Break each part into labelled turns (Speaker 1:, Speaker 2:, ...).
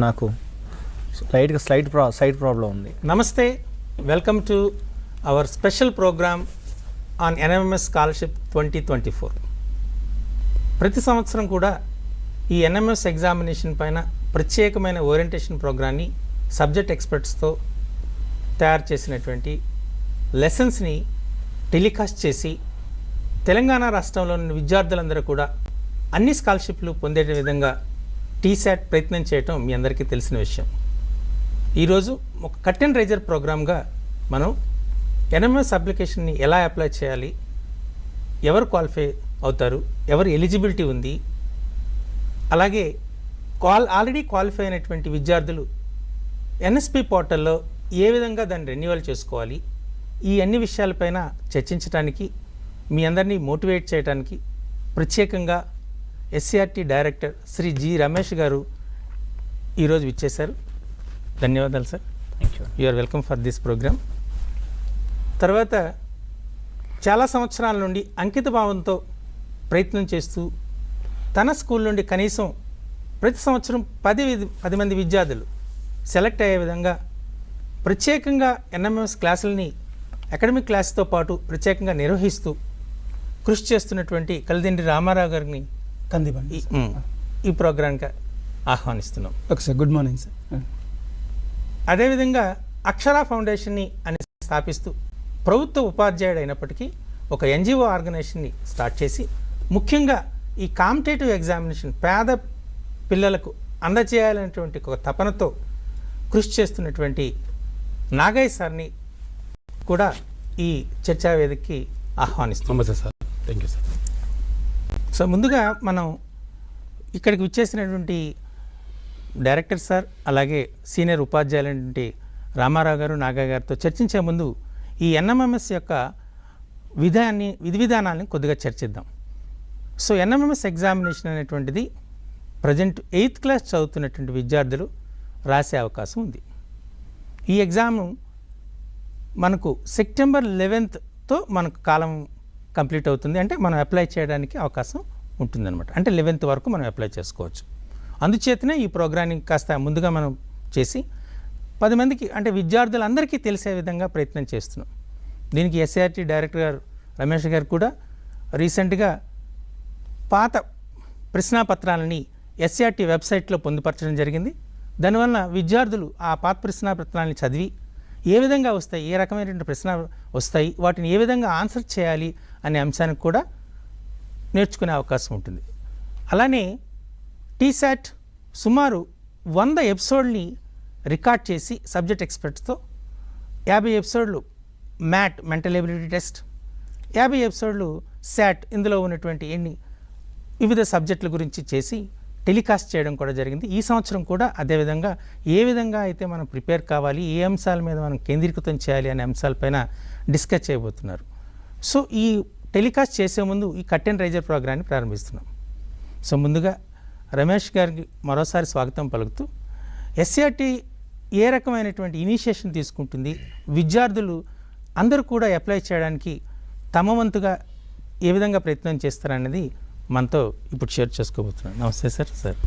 Speaker 1: నాకు site problem ఉంది.
Speaker 2: నమస్తే, welcome to our special program on NMS scholarship 2024. ప్రతి సంవత్సరం కూడా ఈ ఎన్ఎంఎస్ ఎగ్జామినేషన్ పైన ప్రత్యేకమైన ఓరియంటేషన్ ప్రోగ్రామ్ని సబ్జెక్ట్ ఎక్స్పర్ట్స్తో తయారు చేసినటువంటి లెసన్స్ని టెలికాస్ట్ చేసి తెలంగాణ రాష్ట్రంలోని విద్యార్థులందరూ కూడా అన్ని స్కాలర్షిప్లు పొందే విధంగా టీశాట్ ప్రయత్నం చేయటం మీ అందరికీ తెలిసిన విషయం. ఈరోజు ఒక కట్ అండ్ రైజర్ ప్రోగ్రామ్గా మనం ఎన్ఎంఎస్ అప్లికేషన్ని ఎలా అప్లై చేయాలి, ఎవరు క్వాలిఫై అవుతారు, ఎవరు ఎలిజిబిలిటీ ఉంది, అలాగే ఆల్రెడీ క్వాలిఫై అయినటువంటి విద్యార్థులు ఎన్ఎస్పి పోర్టల్లో ఏ విధంగా దాన్ని రెన్యువల్ చేసుకోవాలి, ఈ అన్ని విషయాలపైన చర్చించడానికి, మీ అందరినీ మోటివేట్ చేయడానికి ప్రత్యేకంగా SCERT director Shri G Ramesh గారు ఈరోజు విచ్చేశారు. ధన్యవాదాలు sir. You are welcome for this program. తర్వాత చాలా సంవత్సరాల నుండి అంకిత భావంతో ప్రయత్నం చేస్తూ తన స్కూల్ నుండి కనీసం ప్రతి సంవత్సరం 10 మంది విద్యార్థులు సెలెక్ట్ అయ్యే విధంగా ప్రత్యేకంగా ఎన్ఎంఎస్ క్లాసులని అకాడమిక్ క్లాస్తో పాటు ప్రత్యేకంగా నిర్వహిస్తూ కృషి చేస్తున్నటువంటి కలిదిండి రామారావు గారిని ఈ ప్రోగ్రాంకి ఆహ్వానిస్తున్నాం.
Speaker 3: Okay sir, good morning sir.
Speaker 2: అదేవిధంగా అక్షర ఫౌండేషన్ని అని స్థాపిస్తూ ప్రభుత్వ ఉపాధ్యాయుడు అయినప్పటికీ ఒక ఎన్జిఓ ఆర్గనైజేషన్ని స్టార్ట్ చేసి ముఖ్యంగా ఈ కాంపిటేటివ్ ఎగ్జామినేషన్ పేద పిల్లలకు అందజేయాలనేటువంటి ఒక తపనతో కృషి చేస్తున్నటువంటి నాగయ్య సార్ని కూడా ఈ చర్చా వేదికకి ఆహ్వానిస్తున్నాం.
Speaker 3: నమస్తే sir. Thank you sir.
Speaker 2: So ముందుగా మనం ఇక్కడికి విచ్చేసినటువంటి డైరెక్టర్ సార్ అలాగే సీనియర్ ఉపాధ్యాయులైనటువంటి రామారావు గారు, నాగయ్య గారితో చర్చించే ముందు ఈ ఎన్ఎంఎంఎస్ యొక్క విధి విధానాన్ని కొద్దిగా చర్చిద్దాం. సో ఎన్ఎంఎంఎస్ ఎగ్జామినేషన్ అనేటువంటిది ప్రజెంట్ 8th క్లాస్ చదువుతున్నటువంటి విద్యార్థులు రాసే అవకాశం ఉంది. ఈ ఎగ్జామ్ మనకు సెప్టెంబర్ 11th మనకు కాలం కంప్లీట్ అవుతుంది. అంటే మనం అప్లై చేయడానికి అవకాశం ఉంటుందన్నమాట. అంటే 11th వరకు మనం అప్లై చేసుకోవచ్చు. అందుచేతనే ఈ ప్రోగ్రామ్ని కాస్త ముందుగా మనం చేసి 10 మందికి అంటే విద్యార్థులందరికీ తెలిసే విధంగా ప్రయత్నం చేస్తున్నాం. దీనికి ఎస్సీఆర్టీ డైరెక్టర్ గారు రమేష్ గారు కూడా రీసెంట్గా పాత ప్రశ్నాపత్రాలని ఎస్సీఆర్టీ వెబ్సైట్లో పొందుపరచడం జరిగింది. దానివల్ల విద్యార్థులు ఆ పాత ప్రశ్నాపత్రాలని చదివి ఏ విధంగా వస్తాయి, ఏ రకమైనటువంటి ప్రశ్న వస్తాయి, వాటిని ఏ విధంగా ఆన్సర్ చేయాలి అనే అంశానికి కూడా నేర్చుకునే అవకాశం ఉంటుంది. అలానే టీశాట్ సుమారు 100 ఎపిసోడ్ని రికార్డ్ చేసి సబ్జెక్ట్ ఎక్స్పర్ట్స్తో 50 ఎపిసోడ్లు మెంటల్ ఎబిలిటీ టెస్ట్, 50 ఎపిసోడ్లు శాట్, ఇందులో ఉన్నటువంటి వివిధ సబ్జెక్టుల గురించి చేసి టెలికాస్ట్ చేయడం కూడా జరిగింది. ఈ సంవత్సరం కూడా అదేవిధంగా ఏ విధంగా అయితే మనం ప్రిపేర్ కావాలి, ఏ అంశాల మీద మనం కేంద్రీకృతం చేయాలి అనే అంశాలపైన డిస్కస్ చేయబోతున్నారు. సో ఈ టెలికాస్ట్ చేసే ముందు ఈ కట్ అండ్ రైజర్ ప్రోగ్రామ్ని ప్రారంభిస్తున్నాం. సో ముందుగా రమేష్ గారికి మరోసారి స్వాగతం పలుకుతూ ఎస్సీఆర్టీ ఏ రకమైనటువంటి ఇనిషియేషన్ తీసుకుంటుంది, విద్యార్థులు అందరూ కూడా అప్లై చేయడానికి తమ వంతుగా ఏ విధంగా ప్రయత్నం చేస్తారనేది మనతో ఇప్పుడు షేర్ చేసుకోబోతున్నాను. నమస్తే సార్. సార్,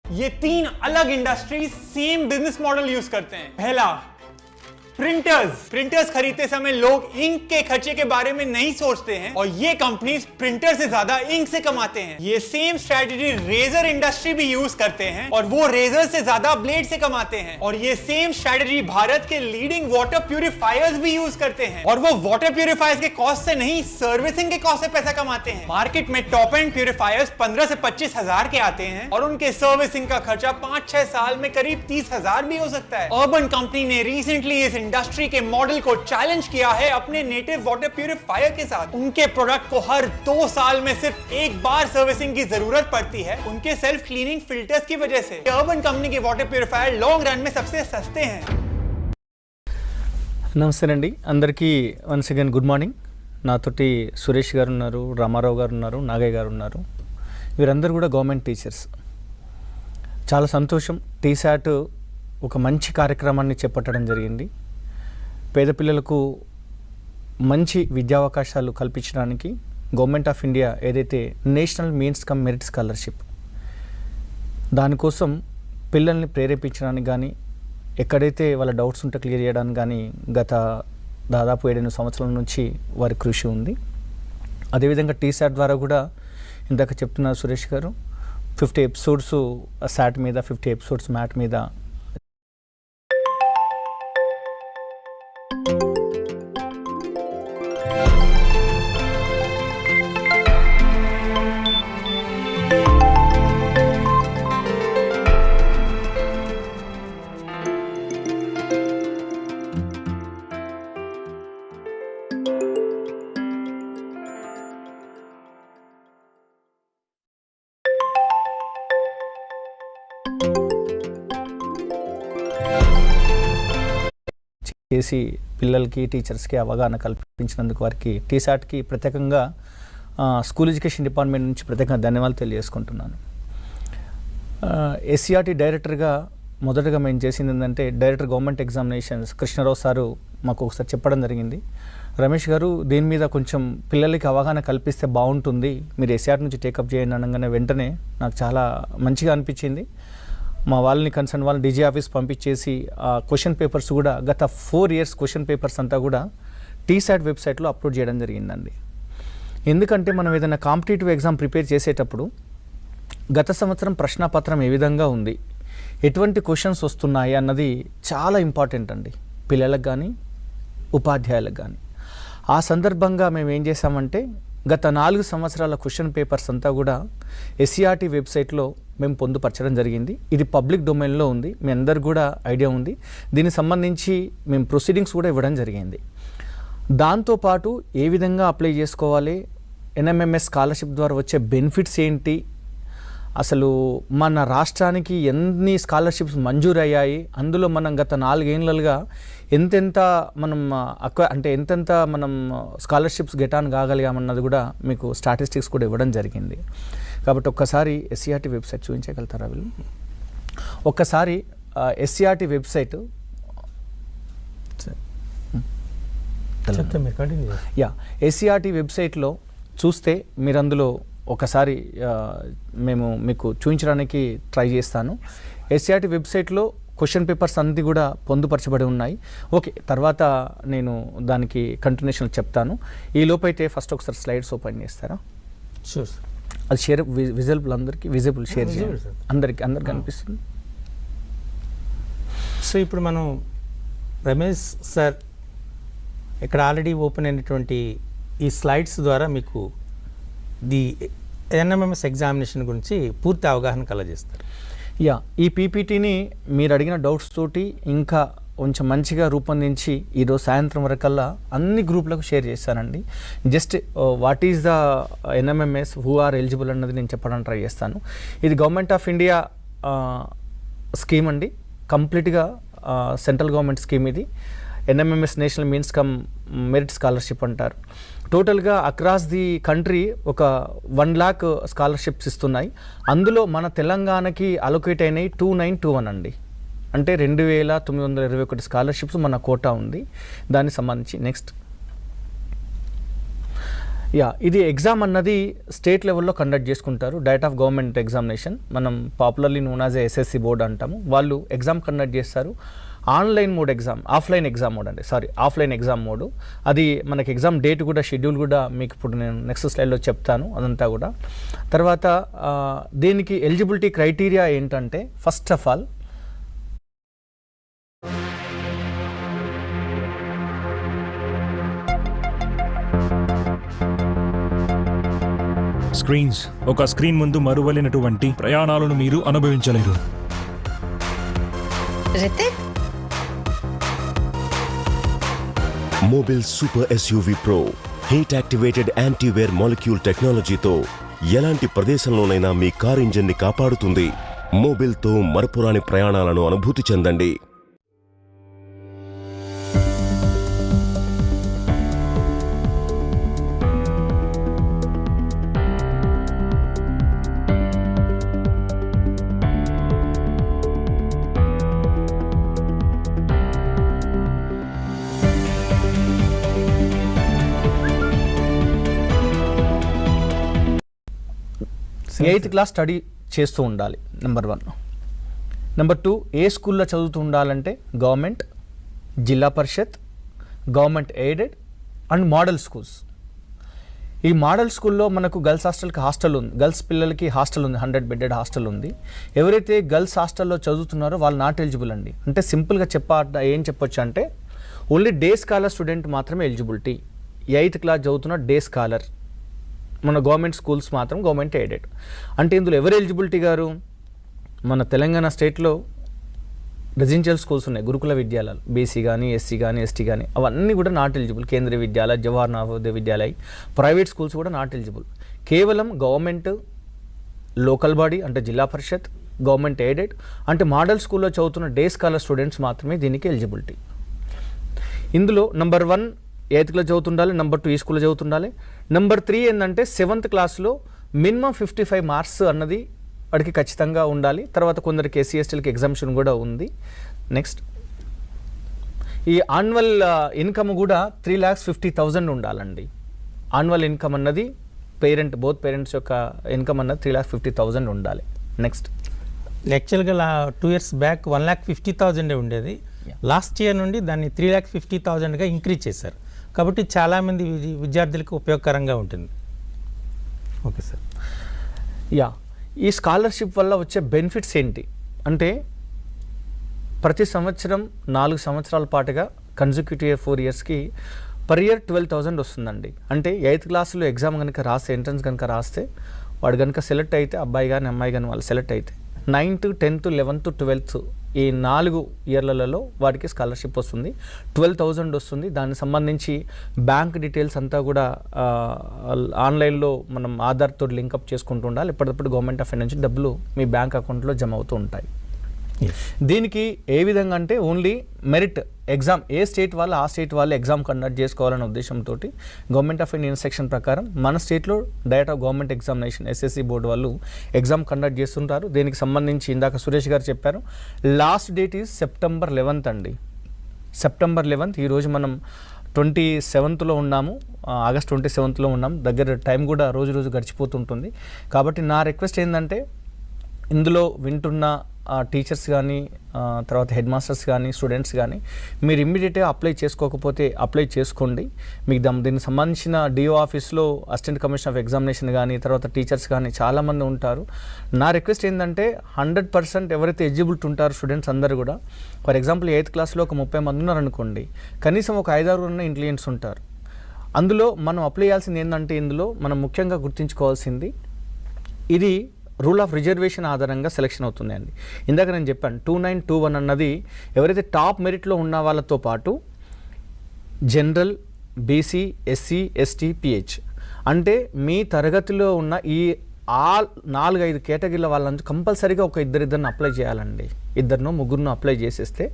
Speaker 4: ये 3 अलग industries same business model use करते हैं. पहला, प्रिंटर्स खरीदते समय लोग इंक के खर्चे के बारे में नहीं सोचते हैं और ये कंपनीज प्रिंटर से ज्यादा इंक से कमाते हैं. ये सेम स्ट्रेटजी रेजर इंडस्ट्री भी यूज करते हैं और वो रेजर से ज्यादा ब्लेड से कमाते हैं. और ये सेम स्ट्रेटजी भारत के लीडिंग वाटर प्यूरिफायर्स भी यूज करते हैं और वो वाटर प्यूरिफायर्स के कॉस्ट से नहीं, सर्विसिंग के कॉस्ट से पैसा कमाते हैं. मार्केट में टॉप एंड प्यूरिफायर्स 15 से 25 हजार के आते हैं और उनके सर्विसिंग का खर्चा 5-6 साल में करीब 30,000 भी हो सकता है. अर्बन कंपनी ने रिसेंटली इस इंडस्ट्री के मॉडल को चैलेंज किया है अपने नेटिव वाटर प्यूरिफायर के साथ. उनके प्रोडक्ट को हर 2 साल में सिर्फ एक बार सर्विसिंग की जरूरत पड़ती है उनके सेल्फ क्लीनिंग फिल्टर्स की वजह से. अर्बन कंपनी के वाटर प्यूरिफायर लॉन्ग रन में सबसे सस्ते हैं.
Speaker 1: నమస్తే అండి అందరికీ. Once again good morning. నాతోటి సురేష్ గారు ఉన్నారు, రామారావు గారు ఉన్నారు, నాగయ్య గారు ఉన్నారు. వీరందరూ కూడా గవర్నమెంట్ టీచర్స్. చాలా సంతోషం. టీశాట్ ఒక మంచి కార్యక్రమాన్ని చేపట్టడం జరిగింది. పేద పిల్లలకు మంచి విద్యావకాశాలు కల్పించడానికి గవర్నమెంట్ ఆఫ్ ఇండియా ఏదైతే national means come merit scholarship దానికోసం పిల్లల్ని ప్రేరేపించడానికి కానీ ఎక్కడైతే వాళ్ళ డౌట్స్ ఉంటే క్లియర్ చేయడానికి కానీ గత దాదాపు 7 సంవత్సరాల నుంచి వారి కృషి ఉంది. అదేవిధంగా టీశాట్ ద్వారా కూడా ఇందాక చెప్తున్నారు సురేష్ గారు, 50 ఎపిసోడ్స్ శాట్ మీద, 50 ఎపిసోడ్స్ మ్యాట్ మీద చేసి పిల్లలకి, టీచర్స్కి అవగాహన కల్పించినందుకు వారికి టీశాట్కి ప్రత్యేకంగా స్కూల్ ఎడ్యుకేషన్ డిపార్ట్మెంట్ నుంచి ప్రత్యేకంగా ధన్యవాదాలు తెలియజేసుకుంటున్నాను. ఎస్సీఆర్టీ డైరెక్టర్గా మొదటగా మేము చేసింది ఏంటంటే, director government examinations Krishnarao sir మాకు ఒకసారి చెప్పడం జరిగింది, రమేష్ గారు దీని మీద కొంచెం పిల్లలకి అవగాహన కల్పిస్తే బాగుంటుంది, మీరు ఎస్సీఆర్టీ నుంచి టేకప్ చేయండి అనగానే వెంటనే నాకు చాలా మంచిగా అనిపించింది. మా వాళ్ళని కన్సర్న్ వాళ్ళని డీజీ ఆఫీస్ పంపించేసి ఆ క్వశ్చన్ పేపర్స్ కూడా గత 4 years క్వశ్చన్ పేపర్స్ అంతా కూడా టీశాట్ వెబ్సైట్లో అప్లోడ్ చేయడం జరిగిందండి. ఎందుకంటే మనం ఏదైనా కాంపిటేటివ్ ఎగ్జామ్ ప్రిపేర్ చేసేటప్పుడు గత సంవత్సరం ప్రశ్నపత్రం ఏ విధంగా ఉంది, ఎటువంటి క్వశ్చన్స్ వస్తున్నాయి అన్నది చాలా ఇంపార్టెంట్ అండి, పిల్లలకు కానీ ఉపాధ్యాయులకు కానీ. ఆ సందర్భంగా మేము ఏం చేసామంటే, గత 4 సంవత్సరాల క్వశ్చన్ పేపర్స్ అంతా కూడా ఎస్సీఆర్టీ వెబ్సైట్లో మేము పొందుపరచడం జరిగింది. ఇది పబ్లిక్ డొమైన్లో ఉంది, మీ అందరు కూడా ఐడియా ఉంది. దీనికి సంబంధించి మేము ప్రొసీడింగ్స్ కూడా ఇవ్వడం జరిగింది. దాంతోపాటు ఏ విధంగా అప్లై చేసుకోవాలి, ఎన్ఎంఎంఎస్ స్కాలర్షిప్ ద్వారా వచ్చే బెనిఫిట్స్ ఏంటి, అసలు మన రాష్ట్రానికి ఎన్ని స్కాలర్షిప్స్ మంజూరయ్యాయి, అందులో మనం గత 4 ఏళ్ళుగా ఎంతెంత మనం ఎంతెంత మనం స్కాలర్షిప్స్ గెట్ ఆన్ కాగలిగామన్నది కూడా మీకు స్టాటిస్టిక్స్ కూడా ఇవ్వడం జరిగింది. కాబట్టి ఒక్కసారి ఎస్సీఆర్టీ వెబ్సైట్ చూపించగలుగుతారా వీళ్ళు? ఒక్కసారి ఎస్సీఆర్టీ వెబ్సైట్ ఎస్సీఆర్టీ వెబ్సైట్లో చూస్తే మీరు అందులో ఒకసారి మేము మీకు చూపించడానికి ట్రై చేస్తాను. ఎస్సీఆర్టీ వెబ్సైట్లో క్వశ్చన్ పేపర్స్ అన్నీ కూడా పొందుపరచబడి ఉన్నాయి. ఓకే, తర్వాత నేను దానికి కంటిన్యూషన్ చెప్తాను. ఈ లోపైతే ఫస్ట్ ఒకసారి స్లైడ్స్ ఓపెన్ చేస్తారా?
Speaker 2: Sure sir.
Speaker 1: అది షేర్ విజిబుల్, అందరికీ విజిబుల్ షేర్ చేయండి, అందరికి కనిపిస్తుంది.
Speaker 2: సో ఇప్పుడు మనం రమేష్ సార్ ఇక్కడ ఆల్రెడీ ఓపెన్ అయినటువంటి ఈ స్లైడ్స్ ద్వారా మీకు ది ఎన్ఎంఎంఎస్ ఎగ్జామినేషన్ గురించి పూర్తి అవగాహన కలగజేస్తారు.
Speaker 1: యా, ఈ పీపీటీని మీరు అడిగిన డౌట్స్ తోటి ఇంకా కొంచెం మంచిగా రూపొందించి ఈరోజు సాయంత్రం వరకల్లా అన్ని గ్రూపులకు షేర్ చేస్తానండి. Just what is the NMMS, who are eligible అన్నది నేను చెప్పడానికి ట్రై చేస్తాను. ఇది గవర్నమెంట్ ఆఫ్ ఇండియా స్కీమ్ అండి, కంప్లీట్గా సెంట్రల్ గవర్నమెంట్ స్కీమ్ ఇది. NMMS national means come merit scholarship అంటారు. టోటల్గా అక్రాస్ ది కంట్రీ ఒక 1 lakh స్కాలర్షిప్స్ ఇస్తున్నాయి. అందులో మన తెలంగాణకి అలొకేట్ అయినాయి 2921 అండి, అంటే 2921 స్కాలర్షిప్స్ మన కోటా ఉంది. దానికి సంబంధించి నెక్స్ట్ ఇది ఎగ్జామ్ అన్నది స్టేట్ లెవెల్లో కండక్ట్ చేసుకుంటారు. డైరెక్ట్ ఆఫ్ గవర్నమెంట్ ఎగ్జామినేషన్, మనం popularly known as SSC board అంటాము. వాళ్ళు ఎగ్జామ్ కండక్ట్ చేస్తారు. Online mode exam, offline exam mode అండి, ఆఫ్లైన్ ఎగ్జామ్ మోడ్. అది మనకి ఎగ్జామ్ డేట్ కూడా, షెడ్యూల్ కూడా మీకు ఇప్పుడు నేను నెక్స్ట్ స్లైడ్లో చెప్తాను అదంతా కూడా. తర్వాత దీనికి ఎలిజిబిలిటీ క్రైటీరియా ఏంటంటే, ఫస్ట్ ఆఫ్ ఆల్
Speaker 5: స్క్రీన్స్, ఒక స్క్రీన్ ముందు మరువలేనటువంటి ప్రయాణాలను మీరు అనుభవించలేరు.
Speaker 6: Mobil Super SUV Pro heat activated antiwear molecule టెక్నాలజీతో ఎలాంటి ప్రదేశంలోనైనా మీ కార్ ఇంజిన్ని కాపాడుతుంది. మోబిల్తో మరపురాని ప్రయాణాలను అనుభూతి చెందండి.
Speaker 1: ఎయిత్ క్లాస్ స్టడీ చేస్తూ ఉండాలి, నెంబర్ 1. నెంబర్ 2, ఏ స్కూల్లో చదువుతూ ఉండాలంటే government, Zilla Parishad, government aided and model schools. ఈ మోడల్ స్కూల్లో మనకు గర్ల్స్ హాస్టల్కి హాస్టల్ ఉంది, గర్ల్స్ పిల్లలకి హాస్టల్ ఉంది, 100 బెడెడ్ హాస్టల్ ఉంది. ఎవరైతే గర్ల్స్ హాస్టల్లో చదువుతున్నారో వాళ్ళు నాట్ ఎలిజిబుల్ అండి. అంటే సింపుల్గా ఏం చెప్పొచ్చు అంటే ఓన్లీ డే స్కాలర్ స్టూడెంట్ మాత్రమే ఎలిజిబిలిటీ. 8th క్లాస్ చదువుతున్న డే స్కాలర్ మన గవర్నమెంట్ స్కూల్స్ మాత్రం గవర్నమెంట్ ఎయిడెడ్. అంటే ఇందులో ఎవరు ఎలిజిబిలిటీ గారు? మన తెలంగాణ స్టేట్లో రెసిడెన్షియల్ స్కూల్స్ ఉన్నాయి, గురుకుల విద్యాలయాలు, బీసీ కానీ, ఎస్సీ కానీ, ఎస్టీ కానీ, అవన్నీ కూడా not eligible. Kendriya Vidyalaya, Jawahar Navodaya Vidyalaya, private schools కూడా నాట్ ఎలిజిబుల్. కేవలం గవర్నమెంట్, లోకల్ బాడీ అంటే జిల్లా పరిషత్, గవర్నమెంట్ ఎయిడెడ్ అంటే మోడల్ స్కూల్లో చదువుతున్న డే స్కాలర్ స్టూడెంట్స్ మాత్రమే దీనికి ఎలిజిబిలిటీ. ఇందులో నెంబర్ 1 8th క్లాస్ చదువుతుండాలి, నెంబర్ 2 ఈ స్కూల్లో చదువుతుండాలి. నెంబర్ 3 ఏంటంటే 7th క్లాస్లో మినిమం 55 మార్క్స్ అన్నది వాడికి ఖచ్చితంగా ఉండాలి. తర్వాత కొందరికి ఎస్సీ ఎస్టీలకి ఎగ్జామ్షన్ కూడా ఉంది. నెక్స్ట్, ఈ యాన్యువల్ ఇన్కమ్ కూడా 3,50,000 ఉండాలండి. యాన్యువల్ ఇన్కమ్ అన్నది బోత్ పేరెంట్స్ యొక్క ఇన్కమ్ అన్నది 3,50,000 ఉండాలి. నెక్స్ట్,
Speaker 2: యాక్చువల్గా 2 years బ్యాక్ 1,50,000 ఉండేది. లాస్ట్ ఇయర్ నుండి దాన్ని 3,50,000గా ఇంక్రీజ్ చేశారు. కాబట్టి చాలామంది విద్యార్థులకు ఉపయోగకరంగా ఉంటుంది. Okay sir.
Speaker 1: యా, ఈ స్కాలర్షిప్ వల్ల వచ్చే బెనిఫిట్స్ ఏంటి అంటే ప్రతి సంవత్సరం 4 సంవత్సరాల పాటుగా కన్సిక్యూటివ్ 4 yearsకి పర్ ఇయర్ 12,000 వస్తుందండి. అంటే 8th క్లాస్లో ఎగ్జామ్ కనుక రాస్తే, ఎంట్రన్స్ కనుక రాస్తే, వాడు కనుక సెలెక్ట్ అయితే, అబ్బాయి కానీ అమ్మాయి కానీ వాళ్ళు సెలెక్ట్ అయితే 9th, 10th, 11th, 12th ఈ 4 ఇయర్లలో వాడికి స్కాలర్షిప్ వస్తుంది. 12,000 వస్తుంది. దానికి సంబంధించి బ్యాంక్ డీటెయిల్స్ అంతా కూడా ఆన్లైన్లో మనం ఆధార్తో లింకప్ చేసుకుంటూ ఉండాలి. ఎప్పటికప్పుడు గవర్నమెంట్ ఆఫ్ ఇండియా నుంచి డబ్బులు మీ బ్యాంక్ అకౌంట్లో జమ అవుతూ ఉంటాయి. దీనికి ఏ విధంగా అంటే ఓన్లీ మెరిట్ ఎగ్జామ్, ఏ స్టేట్ వాళ్ళు ఆ స్టేట్ వాళ్ళు ఎగ్జామ్ కండక్ట్ చేసుకోవాలనే ఉద్దేశంతో గవర్నమెంట్ ఆఫ్ ఇండియా ఇన్స్ట్రక్షన్ ప్రకారం మన స్టేట్లో direct off government examination SSC board వాళ్ళు ఎగ్జామ్ కండక్ట్ చేస్తుంటారు. దీనికి సంబంధించి ఇందాక సురేష్ గారు చెప్పారు, last date is September 11th అండి. September 11th. ఈరోజు మనం 27th ఉన్నాము, August 27th ఉన్నాం. దగ్గర టైం కూడా రోజు గడిచిపోతుంటుంది. కాబట్టి నా రిక్వెస్ట్ ఏంటంటే ఇందులో వింటున్న టీచర్స్ కానీ, తర్వాత హెడ్ మాస్టర్స్ కానీ, స్టూడెంట్స్ కానీ మీరు ఇమ్మీడియట్గా అప్లై చేసుకోకపోతే అప్లై చేసుకోండి. మీకు దీనికి సంబంధించిన డిఓ ఆఫీస్లో అసిస్టెంట్ కమిషనర్ ఆఫ్ ఎగ్జామినేషన్ కానీ, తర్వాత టీచర్స్ కానీ చాలామంది ఉంటారు. నా రిక్వెస్ట్ ఏంటంటే 100% ఎవరైతే ఎలిజిబిలిటీ ఉంటారో స్టూడెంట్స్ అందరూ కూడా, ఫర్ ఎగ్జాంపుల్ 8th క్లాస్లో ఒక 30 మంది ఉన్నారనుకోండి, కనీసం ఒక 5-6 ఇంటెలిజెంట్స్ ఉంటారు. అందులో మనం అప్లై చేయాల్సింది ఏంటంటే ఇందులో మనం ముఖ్యంగా గుర్తుంచుకోవాల్సింది, ఇది రూల్ ఆఫ్ రిజర్వేషన్ ఆధారంగా సెలెక్షన్ అవుతుందండి. ఇందాక నేను చెప్పాను 2921 అన్నది ఎవరైతే టాప్ మెరిట్లో ఉన్న వాళ్ళతో పాటు general, BC, SC, ST, pH అంటే మీ తరగతిలో ఉన్న ఈ 4-5 కేటగిరీల వాళ్ళంతా కంపల్సరీగా ఒక ఇద్దరిని అప్లై చేయాలండి. 2-3 అప్లై చేసేస్తే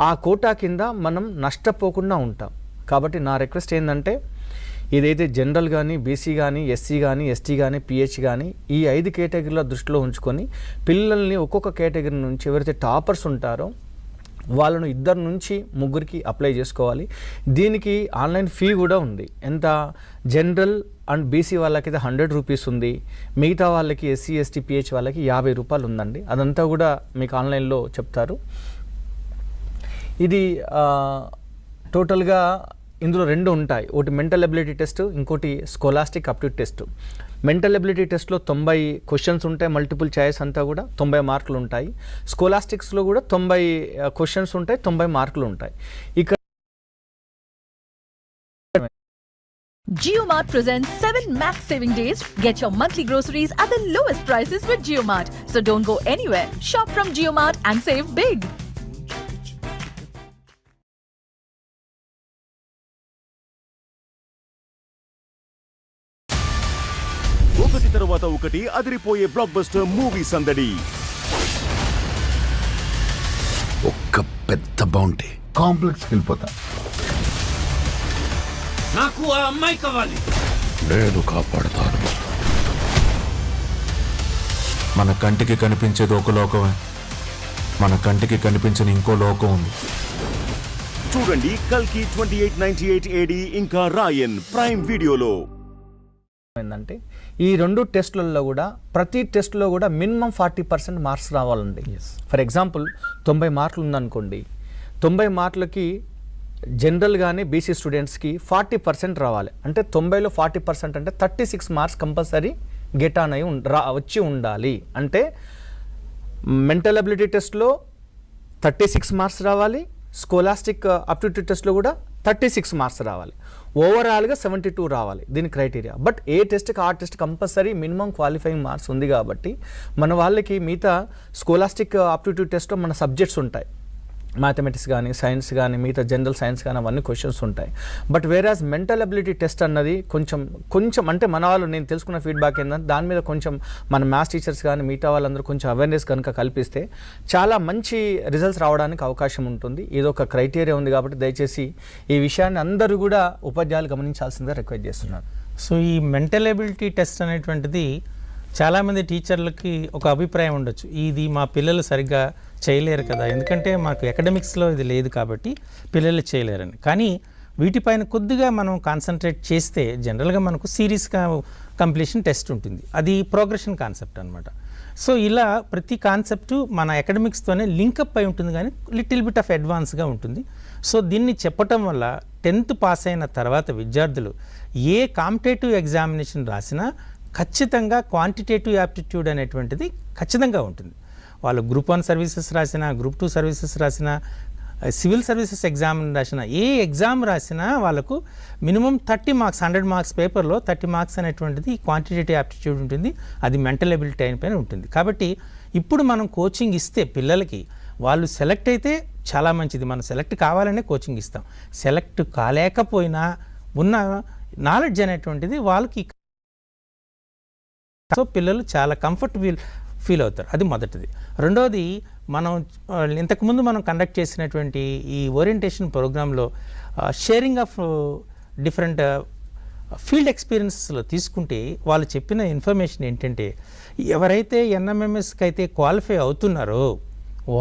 Speaker 1: ఆ కోటా కింద మనం నష్టపోకుండా ఉంటాం. కాబట్టి నా రిక్వెస్ట్ ఏంటంటే ఇదైతే జనరల్ కానీ, బీసీ కానీ, ఎస్సీ కానీ, ఎస్టీ కానీ, పిహెచ్ కానీ ఈ 5 కేటగిరీల దృష్టిలో ఉంచుకొని పిల్లల్ని ఒక్కొక్క కేటగిరీ నుంచి ఎవరైతే టాపర్స్ ఉంటారో వాళ్ళను 2-3 అప్లై చేసుకోవాలి. దీనికి ఆన్లైన్ ఫీ కూడా ఉంది. ఎంత? జనరల్ అండ్ బీసీ వాళ్ళకి 100 రూపీస్ ఉంది. మిగతా వాళ్ళకి ఎస్సీ, ఎస్టీ, పిహెచ్ వాళ్ళకి 50 రూపాయలు ఉందండి. అదంతా కూడా మీకు ఆన్లైన్లో చెప్తారు. ఇది టోటల్గా ఇందులో 2 ఉంటాయి. ఒకటి మెంటల్ ఎబిలిటీ టెస్ట్, ఇంకోటి scholastic aptitude test. Mental ability టెస్ట్లో 90 క్వశ్చన్స్ ఉంటాయి, మల్టిపుల్ చాయిస్ అంతా కూడా 90 మార్కులు ఉంటాయి. స్కోలాస్టిక్స్లో కూడా 90 క్వశ్చన్స్ ఉంటాయి, 90 మార్కులు ఉంటాయి. ఇక్కడ
Speaker 7: JioMart presents 7 max saving days. Get your monthly groceries at the lowest prices with JioMart. So don't go anywhere. Shop from JioMart and save big.
Speaker 6: ఒకటి తర్వాత ఒకటి అదిరిపోయే బ్లాక్ బస్టర్ మూవీ సందడి.
Speaker 8: ఒక్క పెద్ద బౌంటీ కాంప్లెక్స్కి వెళ్ళిపోతా.
Speaker 9: నాకు ఆ అమ్మాయి కావాలి.
Speaker 8: నేను కాపాడుతాను.
Speaker 10: మన కంటికి కనిపించేది ఒక లోకమే, మన కంటికి కనిపించని ఇంకో లోకం ఉంది.
Speaker 6: చూడండి కల్కి 2898 AD ఇంకా రాయన్ ప్రైమ్ వీడియోలో.
Speaker 1: ఏంటంటే ఈ 2 టెస్టులలో కూడా ప్రతి టెస్ట్లో కూడా మినిమం 40% మార్క్స్ రావాలండి. ఫర్ ఎగ్జాంపుల్ 90 మార్కులు ఉందనుకోండి, 90 మార్కులకి జనరల్ కానీ బీసీ స్టూడెంట్స్కి 40% రావాలి. అంటే 90లో 40% అంటే 36 మార్క్స్ కంపల్సరీ గెట్ ఆన్ అయి వచ్చి ఉండాలి. అంటే మెంటల్ అబిలిటీ టెస్ట్లో 36 మార్క్స్ రావాలి, స్కోలాస్టిక్ అప్టిట్యూడ్ టెస్ట్లో కూడా 36 మార్క్స్ రావాలి, ఓవరాల్గా 72 రావాలి. దీని క్రైటీరియా. బట్ ఏ టెస్ట్కి ఆ test compulsory minimum qualifying marks ఉంది కాబట్టి మన వాళ్ళకి మిగతా స్కోలాస్టిక్ అప్టిట్యూడ్ టెస్ట్లో మన సబ్జెక్ట్స్ ఉంటాయి, మ్యాథమెటిక్స్ కానీ సైన్స్ కానీ మిగతా జనరల్ సైన్స్ కానీ అవన్నీ క్వశ్చన్స్ ఉంటాయి. But whereas mental ability test అన్నది కొంచెం అంటే మన వాళ్ళు నేను తెలుసుకున్న ఫీడ్బ్యాక్ ఏంటంటే దాని మీద కొంచెం మన మ్యాథ్స్ టీచర్స్ కానీ మిగతా వాళ్ళందరూ కొంచెం అవేర్నెస్ కనుక కల్పిస్తే చాలా మంచి రిజల్ట్స్ రావడానికి అవకాశం ఉంటుంది. ఇది ఒక క్రైటీరియా ఉంది కాబట్టి దయచేసి ఈ విషయాన్ని అందరూ కూడా ఉపాధ్యాయులు గమనించాల్సిందిగా రిక్వెస్ట్ చేస్తున్నాను.
Speaker 2: సో ఈ మెంటల్ ఎబిలిటీ టెస్ట్ అనేటువంటిది చాలామంది టీచర్లకి ఒక అభిప్రాయం ఉండొచ్చు, ఇది మా పిల్లలు సరిగ్గా చేయలేరు కదా, ఎందుకంటే మాకు అకాడమిక్స్లో ఇది లేదు కాబట్టి పిల్లలు చేయలేరని. కానీ వీటిపైన కొద్దిగా మనం కాన్సన్ట్రేట్ చేస్తే జనరల్గా మనకు సిరీస్గా కంప్లీషన్ టెస్ట్ ఉంటుంది, అది ప్రోగ్రెషన్ కాన్సెప్ట్ అనమాట. సో ఇలా ప్రతి కాన్సెప్టు మన అకాడమిక్స్తోనే లింకప్ అయి ఉంటుంది, కానీ లిటిల్ బిట్ ఆఫ్ అడ్వాన్స్గా ఉంటుంది. సో దీన్ని చెప్పటం వల్ల 10th పాస్ అయిన తర్వాత విద్యార్థులు ఏ కాంపిటేటివ్ ఎగ్జామినేషన్ రాసినా ఖచ్చితంగా క్వాంటిటేటివ్ యాప్టిట్యూడ్ అనేటువంటిది ఖచ్చితంగా ఉంటుంది. వాళ్ళు గ్రూప్ 1 సర్వీసెస్ రాసినా, గ్రూప్ 2 సర్వీసెస్ రాసినా, సివిల్ సర్వీసెస్ ఎగ్జామ్ రాసినా, ఏ ఎగ్జామ్ రాసినా వాళ్ళకు మినిమం 30 మార్క్స్ 100 మార్క్స్ పేపర్లో 30 మార్క్స్ అనేటువంటిది క్వాంటిటేటివ్ యాప్టిట్యూడ్ ఉంటుంది, అది మెంటల్ ఎబిలిటీ పైన ఉంటుంది. కాబట్టి ఇప్పుడు మనం కోచింగ్ ఇస్తే పిల్లలకి వాళ్ళు సెలెక్ట్ అయితే చాలా మంచిది, మనం సెలెక్ట్ కావాలనే కోచింగ్ ఇస్తాం. సెలెక్ట్ కాలేకపోయినా ఉన్న నాలెడ్జ్ అనేటువంటిది వాళ్ళకి, సో పిల్లలు చాలా కంఫర్టబుల్ ఫీల్ అవుతారు. అది మొదటిది. రెండవది, మనం ఇంతకుముందు మనం కండక్ట్ చేసినటువంటి ఈ ఓరియంటేషన్ ప్రోగ్రాంలో షేరింగ్ ఆఫ్ డిఫరెంట్ ఫీల్డ్ ఎక్స్పీరియన్సెస్లో తీసుకుంటే వాళ్ళు చెప్పిన ఇన్ఫర్మేషన్ ఏంటంటే, ఎవరైతే ఎన్ఎంఎంఎస్కి అయితే క్వాలిఫై అవుతున్నారో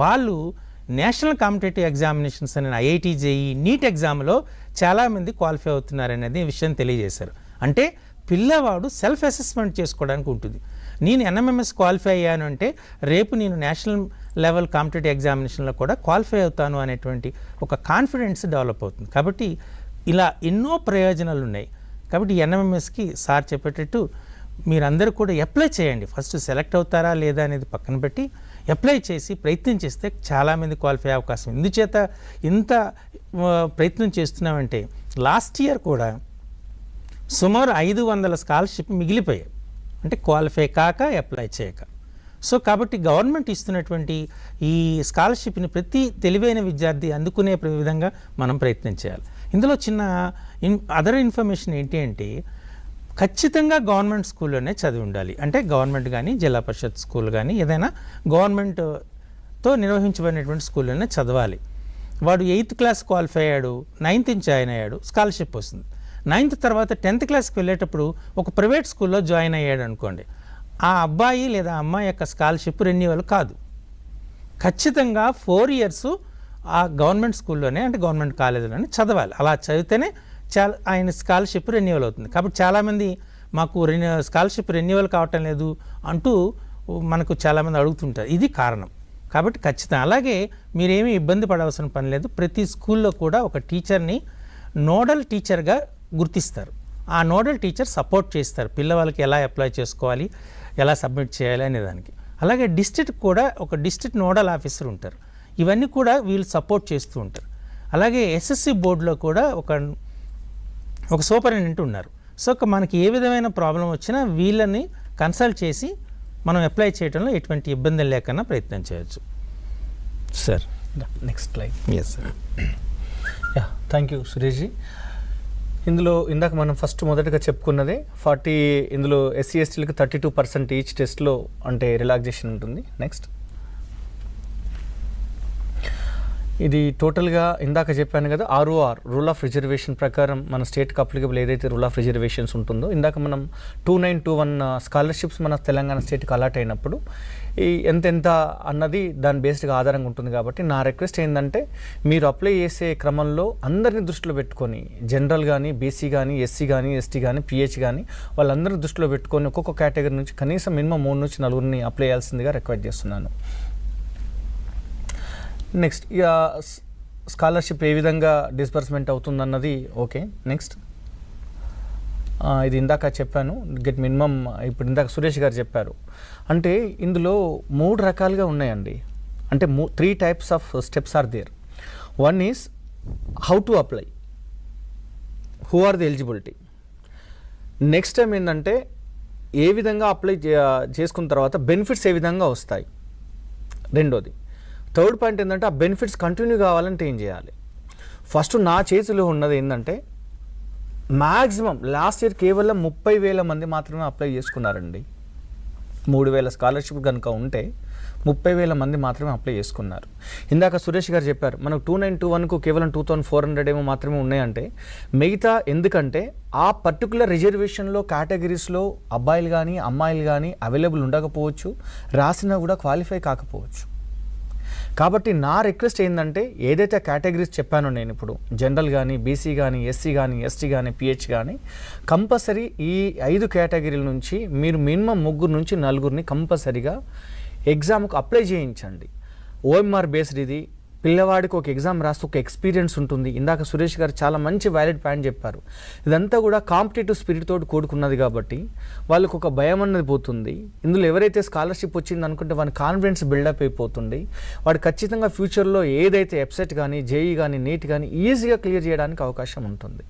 Speaker 2: వాళ్ళు నేషనల్ కాంపిటేటివ్ ఎగ్జామినేషన్స్ అనే ఐఐటి జేఈ నీట్ ఎగ్జామ్లో చాలామంది క్వాలిఫై అవుతున్నారనేది విషయం తెలియజేశారు. అంటే పిల్లవాడు సెల్ఫ్ అసెస్మెంట్ చేసుకోవడానికి ఉంటుంది. నేను ఎన్ఎంఎంఎస్ క్వాలిఫై అయ్యాను అంటే రేపు నేను నేషనల్ లెవెల్ కాంపిటేటివ్ ఎగ్జామినేషన్లో కూడా క్వాలిఫై అవుతాను అనేటువంటి ఒక కాన్ఫిడెన్స్ డెవలప్ అవుతుంది. కాబట్టి ఇలా ఎన్నో ప్రయోజనాలు ఉన్నాయి. కాబట్టి ఎన్ఎంఎంఎస్కి సార్ చెప్పేటట్టు మీరందరూ కూడా అప్లై చేయండి. ఫస్ట్ సెలెక్ట్ అవుతారా లేదా అనేది పక్కన పెట్టి అప్లై చేసి ప్రయత్నం చేస్తే చాలామంది క్వాలిఫై అయ్యే అవకాశం. ఇందుచేత ఇంత ప్రయత్నం చేస్తున్నామంటే లాస్ట్ ఇయర్ కూడా సుమారు 500 స్కాలర్షిప్ మిగిలిపోయాయి, అంటే క్వాలిఫై కాక అప్లై చేయక. సో కాబట్టి గవర్నమెంట్ ఇస్తున్నటువంటి ఈ స్కాలర్షిప్ని ప్రతి తెలివైన విద్యార్థి అందుకునే విధంగా మనం ప్రయత్నం చేయాలి. ఇందులో చిన్న అదర్ ఇన్ఫర్మేషన్ ఏంటి అంటే, ఖచ్చితంగా గవర్నమెంట్ స్కూల్లోనే చదివి ఉండాలి. అంటే గవర్నమెంట్ కానీ జిల్లా పరిషత్ స్కూల్ కానీ ఏదైనా గవర్నమెంట్తో నిర్వహించబడినటువంటి స్కూల్లోనే చదవాలి. వాడు 8th క్లాస్ క్వాలిఫై అయ్యాడు, 9th జాయిన్ అయ్యాడు, స్కాలర్షిప్ వస్తుంది. 9th తర్వాత 10th క్లాస్కి వెళ్ళేటప్పుడు ఒక ప్రైవేట్ స్కూల్లో జాయిన్ అయ్యాడు అనుకోండి, ఆ అబ్బాయి లేదా అమ్మాయి యొక్క స్కాలర్షిప్ రెన్యువల్ కాదు. ఖచ్చితంగా 4 years ఆ గవర్నమెంట్ స్కూల్లోనే అంటే గవర్నమెంట్ కాలేజీలోనే చదవాలి. అలా చదివితేనే ఆయన స్కాలర్షిప్ రెన్యువల్ అవుతుంది. కాబట్టి చాలామంది మాకు స్కాలర్షిప్ రెన్యువల్ కావటం లేదు అంటూ మనకు చాలామంది అడుగుతుంటారు. ఇది కారణం. కాబట్టి ఖచ్చితంగా అలాగే మీరేమీ ఇబ్బంది పడవలసిన పని లేదు. ప్రతి స్కూల్లో కూడా ఒక టీచర్ని నోడల్ టీచర్గా గుర్తిస్తారు. ఆ నోడల్ టీచర్ సపోర్ట్ చేస్తారు పిల్లవాళ్ళకి ఎలా అప్లై చేసుకోవాలి, ఎలా సబ్మిట్ చేయాలి అనే దానికి. అలాగే డిస్ట్రిక్ట్ కూడా ఒక డిస్ట్రిక్ట్ నోడల్ ఆఫీసర్ ఉంటారు. ఇవన్నీ కూడా వీళ్ళు సపోర్ట్ చేస్తూ ఉంటారు. అలాగే ఎస్ఎస్సి బోర్డులో కూడా ఒక సూపరింటెండెంట్ ఉన్నారు. సో మనకి ఏ విధమైన ప్రాబ్లం వచ్చినా వీళ్ళని కన్సల్ట్ చేసి మనం అప్లై చేయడంలో ఎటువంటి ఇబ్బంది లేకుండా ప్రయత్నం చేయొచ్చు. Sir
Speaker 1: next slide.
Speaker 2: Yes sir.
Speaker 1: Yeah, thank you Sureshji. ఇందులో ఇందాక మనం ఫస్ట్ మొదటగా చెప్పుకున్నదే ఇందులో ఎస్సీ ఎస్టీలకు 32% ఈచ్ టెస్ట్లో అంటే రిలాక్సేషన్ ఉంటుంది. నెక్స్ట్, ఇది టోటల్గా ఇందాక చెప్పాను కదా, ROR రూల్ ఆఫ్ రిజర్వేషన్ ప్రకారం మన స్టేట్కి అప్లికబుల్ ఏదైతే రూల్ ఆఫ్ రిజర్వేషన్స్ ఉంటుందో, ఇందాక మనం 2921 స్కాలర్షిప్స్ మన తెలంగాణ స్టేట్కి అలాట్ అయినప్పుడు ఈ ఎంత అన్నది దాని బేస్డ్గా ఆధారంగా ఉంటుంది. కాబట్టి నా రిక్వెస్ట్ ఏంటంటే మీరు అప్లై చేసే క్రమంలో అందరినీ దృష్టిలో పెట్టుకొని, జనరల్ కానీ, బీసీ కానీ, ఎస్సీ కానీ, ఎస్టీ కానీ, పిహెచ్ కానీ వాళ్ళందరినీ దృష్టిలో పెట్టుకొని ఒక్కొక్క కేటగిరీ నుంచి కనీసం మినిమం 3 నుంచి 4 అప్లై చేయాల్సిందిగా రిక్వెస్ట్ చేస్తున్నాను. నెక్స్ట్ స్కాలర్షిప్ ఏ విధంగా డిస్బర్స్మెంట్ అవుతుందన్నది ఓకే. నెక్స్ట్ ఇది ఇందాక చెప్పాను, గెట్ మినిమమ్. ఇప్పుడు ఇందాక సురేష్ గారు చెప్పారు. అంటే ఇందులో 3 రకాలుగా ఉన్నాయండి. అంటే 3 types of steps are there. One is how to apply, who are the eligibility. Next time ఏంటంటే ఏ విధంగా అప్లై చేసుకున్న తర్వాత బెనిఫిట్స్ ఏ విధంగా వస్తాయి, రెండోది. థర్డ్ పాయింట్ ఏంటంటే ఆ బెనిఫిట్స్ కంటిన్యూ కావాలంటే ఏం చేయాలి. ఫస్ట్ నా చేతిలో ఉన్నది ఏంటంటే మ్యాక్సిమం లాస్ట్ ఇయర్ కేవలం 30,000 మంది మాత్రమే అప్లై చేసుకున్నారండి. 3,000 స్కాలర్షిప్ కనుక ఉంటే 30,000 మంది మాత్రమే అప్లై చేసుకున్నారు. ఇందాక సురేష్ గారు చెప్పారు మనకు 2921కు కేవలం 2,400 ఏమో మాత్రమే ఉన్నాయంటే, మిగతా ఎందుకంటే ఆ పర్టికులర్ రిజర్వేషన్లో కేటగిరీస్లో అబ్బాయిలు కానీ అమ్మాయిలు కానీ అవైలబుల్ ఉండకపోవచ్చు, రాసినా కూడా క్వాలిఫై కాకపోవచ్చు. కాబట్టి నా రిక్వెస్ట్ ఏంటంటే ఏదైతే కేటగిరీస్ చెప్పానో నేను ఇప్పుడు, జనరల్ కానీ, బీసీ కానీ, ఎస్సీ కానీ, ఎస్టీ కానీ, పిహెచ్ కానీ, కంపల్సరీ ఈ 5 కేటగిరీల నుంచి మీరు మినిమం 3 నుంచి 4 కంపల్సరీగా ఎగ్జామ్కు అప్లై చేయించండి. OMR బేస్డ్ ఇది. పిల్లవాడికి ఒక ఎగ్జామ్ రాస్తే ఒక ఎక్స్పీరియన్స్ ఉంటుంది. ఇందాక సురేష్ గారు చాలా మంచి వ్యాలిడ్ పాయింట్ చెప్పారు. ఇదంతా కూడా కాంపిటేటివ్ స్పిరిట్ తోటి కూడుకున్నది కాబట్టి వాళ్ళకు ఒక భయం అన్నది పోతుంది. ఇందులో ఎవరైతే స్కాలర్షిప్ వచ్చింది అనుకుంటే వాడి కాన్ఫిడెన్స్ బిల్డప్ అయిపోతుంది. వాడు ఖచ్చితంగా ఫ్యూచర్లో ఏదైతే ఎప్సెట్ కానీ, జేఈ కానీ, నీట్ కానీ ఈజీగా క్లియర్ చేయడానికి అవకాశం ఉంటుంది.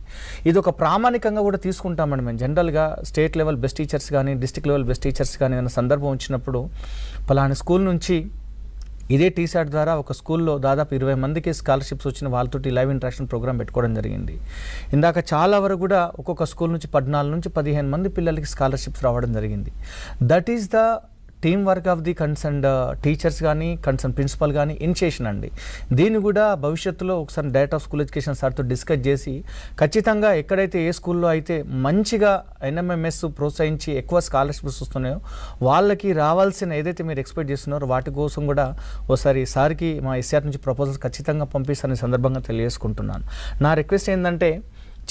Speaker 1: ఇది ఒక ప్రామాణికంగా కూడా తీసుకుంటామండి మేము. జనరల్గా స్టేట్ లెవెల్ బెస్ట్ టీచర్స్ కానీ, డిస్ట్రిక్ట్ లెవెల్ బెస్ట్ టీచర్స్ కానీ ఏదైనా సందర్భం వచ్చినప్పుడు పలానా స్కూల్ నుంచి ఇదే టీసాట్ ద్వారా ఒక స్కూల్లో దాదాపు 20 మందికి స్కాలర్షిప్స్ వచ్చిన వాళ్ళతోటి లైవ్ ఇంటరాక్షన్ ప్రోగ్రామ్ పెట్టుకోవడం జరిగింది. ఇందాక చాలా వరకు కూడా ఒక్కొక్క స్కూల్ నుంచి 14 నుంచి 15 మంది పిల్లలకి స్కాలర్షిప్స్ రావడం జరిగింది. That is the team work of the concerned teachers కానీ, కన్సర్న్ ప్రిన్సిపల్ కానీ ఇనిషియేషన్ అండి. దీన్ని కూడా భవిష్యత్తులో ఒకసారి డైరెక్టర్ ఆఫ్ స్కూల్ ఎడ్యుకేషన్ సార్తో డిస్కస్ చేసి ఖచ్చితంగా ఎక్కడైతే ఏ స్కూల్లో అయితే మంచిగా NMMS ప్రోత్సహించి ఎక్కువ స్కాలర్షిప్స్ వస్తున్నాయో వాళ్ళకి రావాల్సిన ఏదైతే మీరు ఎక్స్పెక్ట్ చేస్తున్నారో వాటి కోసం కూడా ఒకసారి సార్కి మా SR నుంచి ప్రపోజల్స్ ఖచ్చితంగా పంపిస్తానని సందర్భంగా తెలియజేసుకుంటున్నాను. నా రిక్వెస్ట్ ఏంటంటే,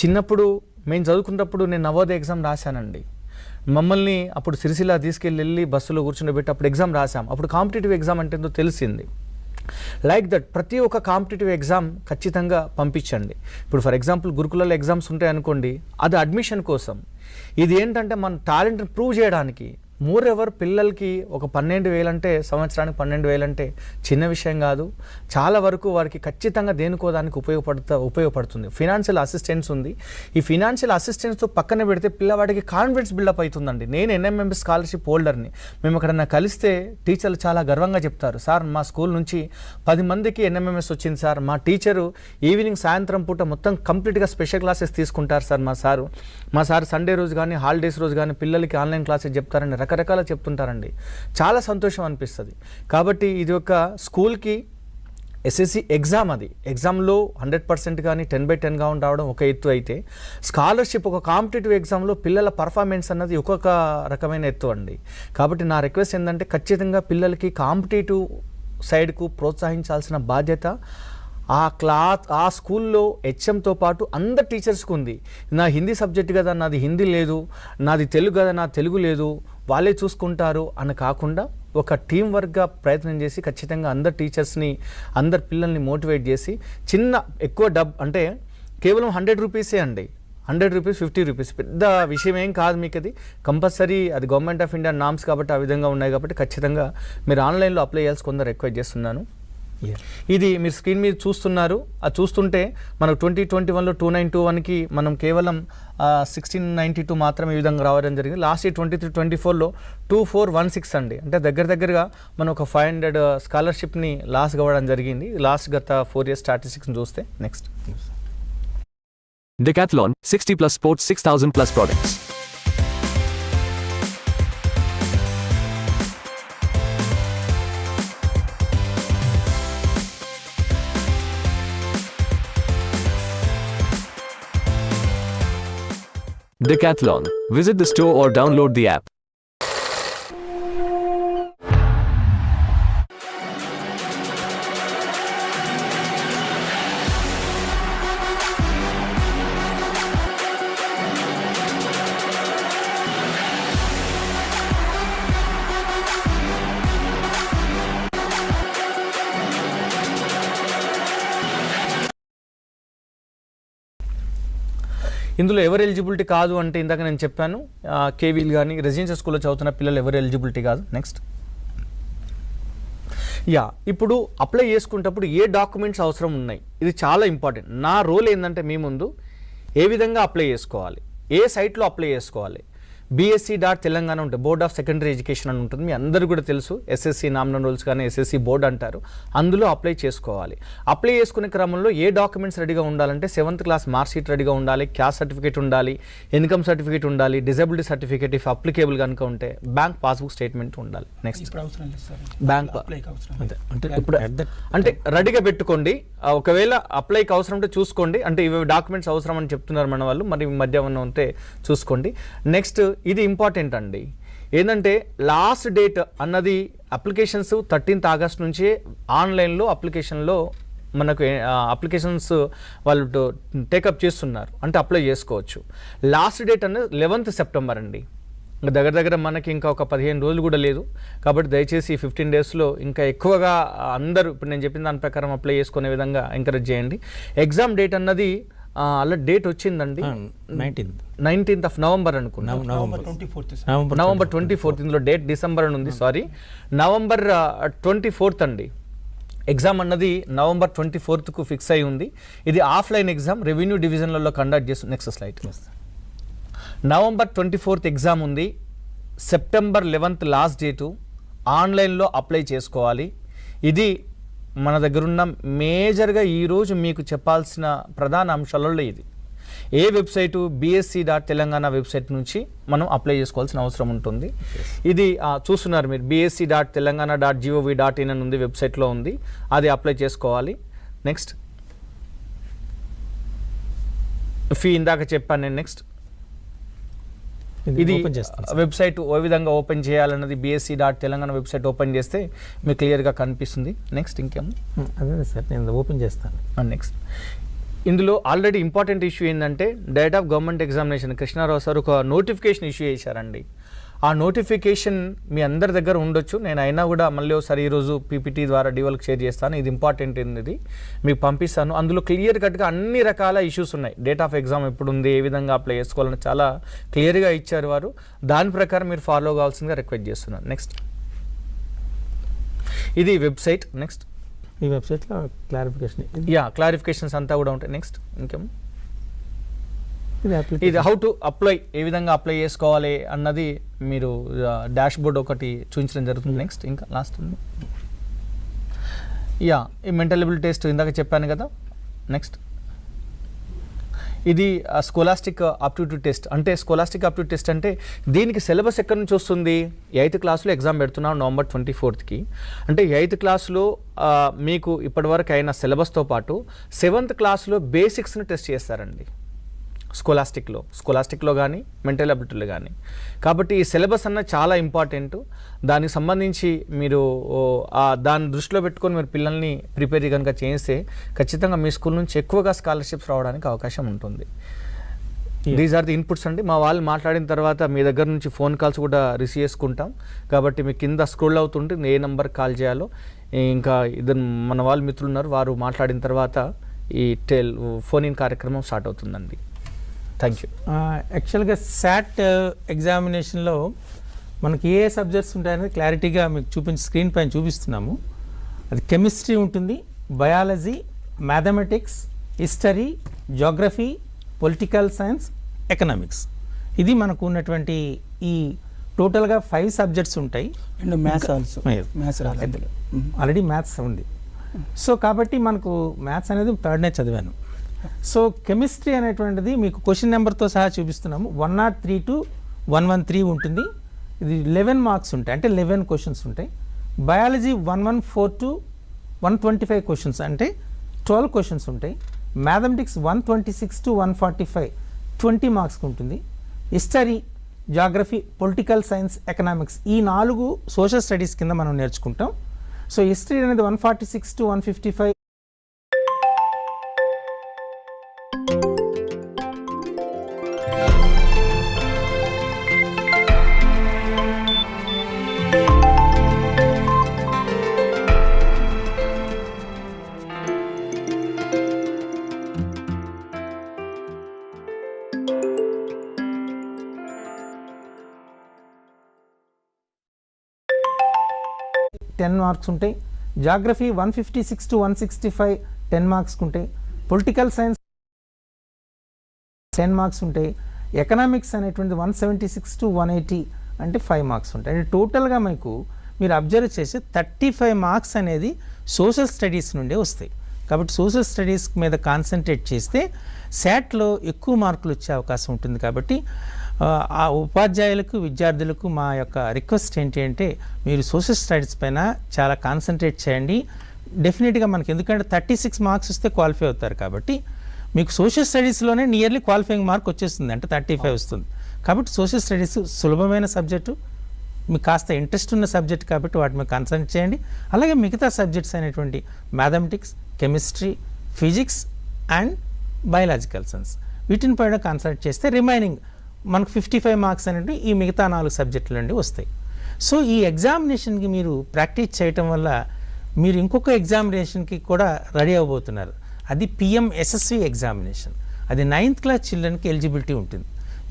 Speaker 1: చిన్నప్పుడు మేము చదువుకున్నప్పుడు నేను నవోదయ ఎగ్జామ్ రాశానండి. మమ్మల్ని అప్పుడు సిరిసిల్ల తీసుకెళ్ళి బస్సులో కూర్చుండబెట్టి అప్పుడు ఎగ్జామ్ రాసాం. అప్పుడు కాంపిటేటివ్ ఎగ్జామ్ అంటే ఏంటో తెలిసింది. లైక్ దట్ ప్రతి ఒక్క కాంపిటేటివ్ ఎగ్జామ్ ఖచ్చితంగా పంపించండి. ఇప్పుడు ఫర్ ఎగ్జాంపుల్ గురుకులాల ఎగ్జామ్స్ ఉంటాయి అనుకోండి, అది అడ్మిషన్ కోసం. ఇది ఏంటంటే మన టాలెంట్ని ప్రూవ్ చేయడానికి. మోరెవర్ పిల్లలకి ఒక 12,000 అంటే సంవత్సరానికి 12,000 అంటే చిన్న విషయం కాదు. చాలా వరకు వారికి ఖచ్చితంగా దేనికోదానికి ఉపయోగపడుతుంది. ఫినాన్షియల్ అసిస్టెన్స్ ఉంది. ఈ ఫినాన్షియల్ అసిస్టెన్స్తో పక్కన పెడితే పిల్లవాడికి కాన్ఫిడెన్స్ బిల్డప్ అవుతుందండి. నేను NMMS స్కాలర్షిప్ హోల్డర్ని. మేము ఎక్కడన్నా కలిస్తే టీచర్లు చాలా గర్వంగా చెప్తారు, సార్ మా స్కూల్ నుంచి 10 మందికి NMMS వచ్చింది సార్, మా టీచరు ఈవినింగ్ సాయంత్రం పూట మొత్తం కంప్లీట్గా స్పెషల్ క్లాసెస్ తీసుకుంటారు సార్, మా సార్ సండే రోజు కానీ హాలిడేస్ రోజు కానీ పిల్లలకి ఆన్లైన్ క్లాసెస్ చెప్తారని రకరకాల చెప్తుంటారండి. చాలా సంతోషం అనిపిస్తుంది. కాబట్టి ఇది ఒక స్కూల్కి SSC ఎగ్జామ్, అది ఎగ్జామ్లో 100% కానీ 10/10గా రావడం ఒక ఎత్తు అయితే, స్కాలర్షిప్ ఒక కాంపిటేటివ్ ఎగ్జామ్లో పిల్లల పర్ఫార్మెన్స్ అన్నది ఒక్కొక్క రకమైన ఎత్తు అండి. కాబట్టి నా రిక్వెస్ట్ ఏంటంటే ఖచ్చితంగా పిల్లలకి కాంపిటేటివ్ సైడ్కు ప్రోత్సహించాల్సిన బాధ్యత ఆ స్కూల్లో HMతో పాటు అందరు టీచర్స్కి ఉంది. నా హిందీ సబ్జెక్ట్ కదా, నాది హిందీ లేదు, నాది తెలుగు కదా, నా తెలుగు లేదు, వాళ్ళే చూసుకుంటారు అని కాకుండా ఒక టీం వర్క్గా ప్రయత్నం చేసి ఖచ్చితంగా అందరు టీచర్స్ని, అందరు పిల్లల్ని మోటివేట్ చేసి ఎక్కువ అంటే కేవలం 100 రూపీసే అండి. 100 రూపీస్, 50 రూపీస్ పెద్ద విషయం ఏం కాదు మీకు. అది కంపల్సరీ, అది గవర్నమెంట్ ఆఫ్ ఇండియా నామ్స్ కాబట్టి ఆ విధంగా ఉన్నాయి. కాబట్టి ఖచ్చితంగా మీరు ఆన్లైన్లో అప్లై చేయాల్సి కొందరు రిక్వెస్ట్ చేస్తున్నాను. ఇది మీరు స్క్రీన్ మీద చూస్తున్నారు. అది చూస్తుంటే మనకు 2021లో 2921కి మనం కేవలం 1692 మాత్రమే ఈ విధంగా రావడం జరిగింది. లాస్ట్ ఇయర్ 23-24లో 2416 అండి. అంటే దగ్గరగా మనం ఒక 500 స్కాలర్షిప్ని లాస్ కావడం జరిగింది. గత 4 years స్టాటిస్టిక్స్ని చూస్తే. Next
Speaker 11: Decathlon 60+ sports 6,000+ products. Decathlon. Visit the store or download the app.
Speaker 1: ఇందులో ఎవరు ఎలిజిబిలిటీ కాదు అంటే ఇందాక నేను చెప్పాను, కేవీలు కానీ రెసిడెన్షియల్ స్కూల్లో చదువుతున్న పిల్లలు ఎవరు ఎలిజిబిలిటీ కాదు. నెక్స్ట్ ఇప్పుడు అప్లై చేసుకునేటప్పుడు ఏ డాక్యుమెంట్స్ అవసరం ఉన్నాయి, ఇది చాలా ఇంపార్టెంట్. నా రోల్ ఏంటంటే మీ ముందు ఏ విధంగా అప్లై చేసుకోవాలి, ఏ సైట్లో అప్లై చేసుకోవాలి. BSc.తెలంగాణ ఉంటుంది, బోర్డ్ ఆఫ్ సెకండరీ ఎడ్యుకేషన్ అని ఉంటుంది, మీ అందరూ కూడా తెలుసు. SSC నామినల్ రూల్స్ కానీ SSC బోర్డ్ అంటారు, అందులో అప్లై చేసుకోవాలి. అప్లై చేసుకునే క్రమంలో ఏ డాక్యుమెంట్స్ రెడీగా ఉండాలంటే 7th క్లాస్ మార్క్ షీట్ రెడీగా ఉండాలి, క్యాస్ట్ సర్టిఫికేట్ ఉండాలి, ఇన్కమ్ సర్టిఫికేట్ ఉండాలి, డిజబిలిటీ సర్టిఫికేట్ ఇఫ్ అప్లికేబుల్ కనుక ఉంటే బ్యాంక్ పాస్బుక్ స్టేట్మెంట్ ఉండాలి. నెక్స్ట్ బ్యాంక్ ఇప్పుడు అంటే రెడీగా పెట్టుకోండి. ఒకవేళ అప్లైకి అవసరం ఉంటే చూసుకోండి, అంటే ఇవి డాక్యుమెంట్స్ అవసరం అని చెప్తున్నారు మన వాళ్ళు, మరి మధ్య ఏమన్నా ఉంటే చూసుకోండి. నెక్స్ట్ ఇది ఇంపార్టెంట్ అండి, ఏంటంటే లాస్ట్ డేట్ అన్నది అప్లికేషన్స్ 13th ఆగస్ట్ నుంచి ఆన్లైన్లో అప్లికేషన్లో మనకు అప్లికేషన్స్ వాళ్ళు టేకప్ చేస్తున్నారు, అంటే అప్లై చేసుకోవచ్చు. లాస్ట్ డేట్ అనేది 11th సెప్టెంబర్ అండి. దగ్గర దగ్గర మనకి ఇంకా ఒక 15 రోజులు కూడా లేదు, కాబట్టి దయచేసి 15 డేస్లో ఇంకా ఎక్కువగా అందరూ ఇప్పుడు నేను చెప్పిన దాని ప్రకారం అప్లై చేసుకునే విధంగా ఎంకరేజ్ చేయండి. ఎగ్జామ్ డేట్ అన్నది అలా డేట్ వచ్చిందండి 19th of November అనుకున్నాను, November 24th. ఇందులో డేట్ డిసెంబర్ అని ఉంది, సారీ, November 24th అండి. ఎగ్జామ్ అన్నది November 24th ఫిక్స్ అయి ఉంది. ఇది ఆఫ్లైన్ ఎగ్జామ్, రెవెన్యూ డివిజన్లలో కండక్ట్ చేస్తుంది. Next slide. November 24th exam ఉంది, September 11th లాస్ట్ డేటు, ఆన్లైన్లో అప్లై చేసుకోవాలి. ఇది మన దగ్గర ఉన్న మేజర్గా ఈరోజు మీకు చెప్పాల్సిన ప్రధాన అంశాలలో ఇది. ఏ వెబ్సైటు BSc.తెలంగాణ వెబ్సైట్ నుంచి మనం అప్లై చేసుకోవాల్సిన అవసరం ఉంటుంది. ఇది చూస్తున్నారు మీరు, BSc.telangana.gov.in అని ఉంది, వెబ్సైట్లో ఉంది, అది అప్లై చేసుకోవాలి. నెక్స్ట్ ఫీ ఇందాక చెప్పాను నేను. నెక్స్ట్ ఇది వెబ్సైట్ ఏ విధంగా ఓపెన్ చేయాలన్నది BSc.తెలంగాణ వెబ్సైట్ ఓపెన్ చేస్తే మీకు క్లియర్గా కనిపిస్తుంది. నెక్స్ట్ ఇంకేమో
Speaker 2: అదే సార్, నేను ఓపెన్ చేస్తాను.
Speaker 1: నెక్స్ట్ ఇందులో ఆల్రెడీ ఇంపార్టెంట్ ఇష్యూ ఏంటంటే date of government examination Krishnarao sir ఒక నోటిఫికేషన్ ఇష్యూ చేశారండి. ఆ నోటిఫికేషన్ మీ అందరి దగ్గర ఉండొచ్చు, నేను అయినా కూడా మళ్ళీ ఒకసారి ఈరోజు PPT ద్వారా డివల్కి షేర్ చేస్తాను. ఇది ఇంపార్టెంట్, ఇది మీకు పంపిస్తాను. అందులో క్లియర్ కట్గా అన్ని రకాల ఇష్యూస్ ఉన్నాయి. డేట్ ఆఫ్ ఎగ్జామ్ ఎప్పుడు ఉంది, ఏ విధంగా అప్లై చేసుకోవాలని చాలా క్లియర్గా ఇచ్చారు వారు. దాని ప్రకారం మీరు ఫాలో కావాల్సిందిగా రిక్వెస్ట్ చేస్తున్నాను. నెక్స్ట్ ఇది వెబ్సైట్. నెక్స్ట్
Speaker 2: ఈ వెబ్సైట్లో
Speaker 1: క్లారిఫికేషన్స్ అంతా కూడా ఉంటాయి. నెక్స్ట్ ఇంకేమో ఇది హౌ టు అప్లై, ఏ విధంగా అప్లై చేసుకోవాలి అన్నది మీరు డాష్ బోర్డ్ ఒకటి చూపించడం జరుగుతుంది. నెక్స్ట్ ఇంకా లాస్ట్ ఈ మెంటల్ ఎబిలిటీ టెస్ట్ ఇందాక చెప్పాను కదా. నెక్స్ట్ ఇది స్కోలాస్టిక్ ఆప్టిట్యూడ్ టెస్ట్. అంటే స్కోలాస్టిక్ ఆప్టిట్యూడ్ టెస్ట్ అంటే దీనికి సిలబస్ ఎక్కడి నుంచి వస్తుంది, 8th క్లాస్లో ఎగ్జామ్ పెడుతున్నాం November 24th. అంటే 8th క్లాస్లో మీకు ఇప్పటివరకు అయిన సిలబస్తో పాటు 7th క్లాస్లో బేసిక్స్ని టెస్ట్ చేస్తారండి స్కోలాస్టిక్లో కానీ మెంటల్ అబిలిటీలో కానీ. కాబట్టి ఈ సిలబస్ అన్నది చాలా ఇంపార్టెంట్. దానికి సంబంధించి మీరు దాన్ని దృష్టిలో పెట్టుకొని మీరు పిల్లల్ని ప్రిపేర్ కనుక చేస్తే ఖచ్చితంగా మీ స్కూల్ నుంచి ఎక్కువగా స్కాలర్షిప్స్ రావడానికి అవకాశం ఉంటుంది. దీస్ ఆర్ ది ఇన్పుట్స్ అండి. మా వాళ్ళు మాట్లాడిన తర్వాత మీ దగ్గర నుంచి ఫోన్ కాల్స్ కూడా రిసీవ్ చేసుకుంటాం. కాబట్టి మీ కింద స్క్రోల్ అవుతుంటుంది ఏ నెంబర్కి కాల్ చేయాలో. ఇంకా ఇద్దరు మన వాళ్ళు మిత్రులు ఉన్నారు, వారు మాట్లాడిన తర్వాత ఈ ఫోన్ ఇన్ కార్యక్రమం స్టార్ట్ అవుతుందండి. Thank you.
Speaker 2: యాక్చువల్గా SAT ఎగ్జామినేషన్లో మనకి ఏ సబ్జెక్ట్స్ ఉంటాయనేది క్లారిటీగా మీకు స్క్రీన్ పైన చూపిస్తున్నాము. అది కెమిస్ట్రీ ఉంటుంది, biology, mathematics, history, geography, political science, economics. ఇది మనకు ఉన్నటువంటి ఈ టోటల్గా 5 సబ్జెక్ట్స్ ఉంటాయి.
Speaker 3: అండ్ మ్యాథ్స్
Speaker 2: ఆల్రెడీ మ్యాథ్స్ ఉంది. సో కాబట్టి మనకు మ్యాథ్స్ అనేది 3rd నే చదివాను. సో కెమిస్ట్రీ అనేటువంటిది మీకు క్వశ్చన్ నెంబర్తో సహా చూపిస్తున్నాము. 103 to 113 ఉంటుంది. ఇది 11 మార్క్స్ ఉంటాయి, అంటే 11 క్వశ్చన్స్ ఉంటాయి. బయాలజీ 114 to 125 క్వశ్చన్స్, అంటే 12 క్వశ్చన్స్ ఉంటాయి. మ్యాథమెటిక్స్ 126 to 145 20 మార్క్స్కి ఉంటుంది. History, geography, political science, economics ఈ 4 సోషల్ స్టడీస్ కింద మనం నేర్చుకుంటాం. సో హిస్టరీ అనేది 146 to 155, మార్క్స్ ఉంటాయి. జాగ్రఫీ 156 to 165 10 మార్క్స్ ఉంటాయి. పొలిటికల్ సైన్స్ 10 మార్క్స్ ఉంటాయి. ఎకనామిక్స్ అనేటువంటి 176 to 180 అంటే 5 మార్క్స్ ఉంటాయి. అంటే టోటల్గా మీకు మీరు అబ్జర్వ్ చేసి 35 మార్క్స్ అనేది సోషల్ స్టడీస్ నుండే వస్తాయి. కాబట్టి సోషల్ స్టడీస్ మీద కాన్సన్ట్రేట్ చేస్తే శాట్లో ఎక్కువ మార్కులు వచ్చే అవకాశం ఉంటుంది. కాబట్టి ఆ ఉపాధ్యాయులకు, విద్యార్థులకు మా యొక్క రిక్వెస్ట్ ఏంటి అంటే మీరు సోషల్ స్టడీస్ పైన చాలా కాన్సన్ట్రేట్ చేయండి. డెఫినెట్గా మనకి ఎందుకంటే 36 మార్క్స్ వస్తే క్వాలిఫై అవుతారు. కాబట్టి మీకు సోషల్ స్టడీస్లోనే నియర్లీ క్వాలిఫైయింగ్ మార్క్ వచ్చేస్తుంది, అంటే 35 వస్తుంది. కాబట్టి సోషల్ స్టడీస్ సులభమైన సబ్జెక్టు, మీకు కాస్త ఇంట్రెస్ట్ ఉన్న సబ్జెక్ట్ కాబట్టి వాటి మీద కాన్సన్ట్రేట్ చేయండి. అలాగే మిగతా సబ్జెక్ట్స్ అయినటువంటి mathematics, chemistry, physics and biological science వీటిని పైన కాన్సన్ట్రేట్ చేస్తే రిమైనింగ్ మనకు 55 మార్క్స్ అనేవి ఈ మిగతా 4 సబ్జెక్టుల నుండి వస్తాయి. సో ఈ ఎగ్జామినేషన్కి మీరు ప్రాక్టీస్ చేయటం వల్ల మీరు ఇంకొక ఎగ్జామినేషన్కి కూడా రెడీ అవ్వబోతున్నారు. అది PMSSV ఎగ్జామినేషన్. అది 9th క్లాస్ చిల్డ్రన్కి ఎలిజిబిలిటీ ఉంటుంది.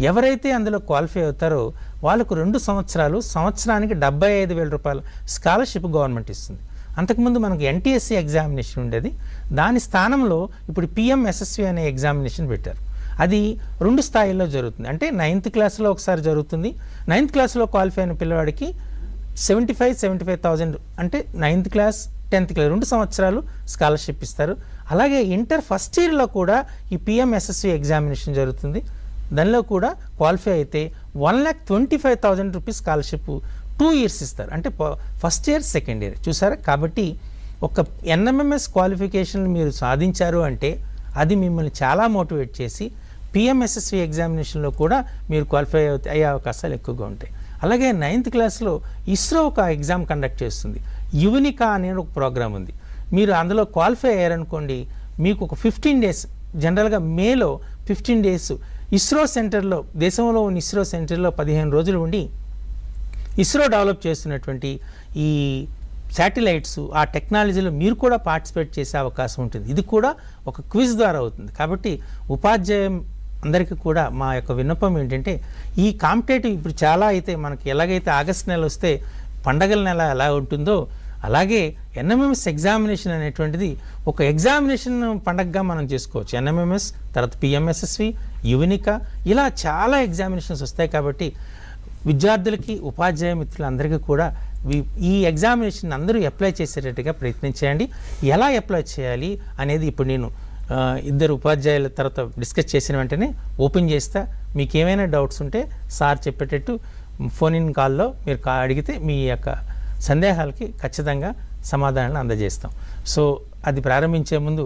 Speaker 2: ఎవరైతే అందులో క్వాలిఫై అవుతారో వాళ్ళకు 2 సంవత్సరాలు, సంవత్సరానికి 75,000 రూపాయల స్కాలర్షిప్ గవర్నమెంట్ ఇస్తుంది. అంతకుముందు మనకు NTSC ఎగ్జామినేషన్ ఉండేది, దాని స్థానంలో ఇప్పుడు PMSSV అనే ఎగ్జామినేషన్ పెట్టారు. అది 2 స్థాయిల్లో జరుగుతుంది. అంటే 9th క్లాస్లో ఒకసారి జరుగుతుంది. 9th క్లాస్లో క్వాలిఫై అయిన పిల్లవాడికి 75,000 అంటే 9th క్లాస్ 10th క్లాస్ 2 సంవత్సరాలు స్కాలర్షిప్ ఇస్తారు. అలాగే ఇంటర్ ఫస్ట్ ఇయర్లో కూడా ఈ PMSSV ఎగ్జామినేషన్ జరుగుతుంది. దానిలో కూడా క్వాలిఫై అయితే 1,25,000 రూపీస్ స్కాలర్షిప్ 2 ఇయర్స్ ఇస్తారు. అంటే ఫస్ట్ ఇయర్, సెకండ్ ఇయర్ చూసారా. కాబట్టి ఒక NMMS క్వాలిఫికేషన్ మీరు సాధించారు అంటే అది మిమ్మల్ని చాలా మోటివేట్ చేసి PMSSV ఎగ్జామినేషన్లో కూడా మీరు క్వాలిఫై అయ్యే అవకాశాలు ఎక్కువగా ఉంటాయి. అలాగే 9th క్లాస్లో ఇస్రో ఒక ఎగ్జామ్ కండక్ట్ చేస్తుంది. యువినికా అనే ఒక ప్రోగ్రామ్ ఉంది. మీరు అందులో క్వాలిఫై అయ్యారనుకోండి, మీకు ఒక 15 డేస్, జనరల్గా మేలో 15 డేస్ ఇస్రో సెంటర్లో, దేశంలో ఉన్న ఇస్రో సెంటర్లో 15 రోజులు ఉండి ఇస్రో డెవలప్ చేస్తున్నటువంటి ఈ శాటిలైట్స్, ఆ టెక్నాలజీలో మీరు కూడా పార్టిసిపేట్ చేసే అవకాశం ఉంటుంది. ఇది కూడా ఒక క్విజ్ ద్వారా అవుతుంది. కాబట్టి ఉపాధ్యాయం అందరికీ కూడా మా యొక్క విన్నపం ఏంటంటే ఈ కాంపిటేటివ్ ఇప్పుడు చాలా అయితే మనకి ఎలాగైతే ఆగస్ట్ నెల వస్తే పండగల నెల ఎలా ఉంటుందో అలాగే NMMS ఎగ్జామినేషన్ అనేటువంటిది ఒక ఎగ్జామినేషన్ పండగగా మనం చేసుకోవచ్చు. NMMS తర్వాత PMSSV, యువినికా ఇలా చాలా ఎగ్జామినేషన్స్ వస్తాయి. కాబట్టి విద్యార్థులకి, ఉపాధ్యాయ మిత్రులందరికీ కూడా ఈ ఎగ్జామినేషన్ అందరూ అప్లై చేసేటట్టుగా ప్రయత్నించేయండి. ఎలా అప్లై చేయాలి అనేది ఇప్పుడు నేను 2 ఉపాధ్యాయుల తర్వాత డిస్కస్ చేసిన వెంటనే ఓపెన్ చేస్తా. మీకు ఏమైనా డౌట్స్ ఉంటే సార్ చెప్పేటట్టు ఫోన్ ఇన్ కాల్లో మీరు అడిగితే మీ యొక్క సందేహాలకి ఖచ్చితంగా సమాధానాలు అందజేస్తాం. సో అది ప్రారంభించే ముందు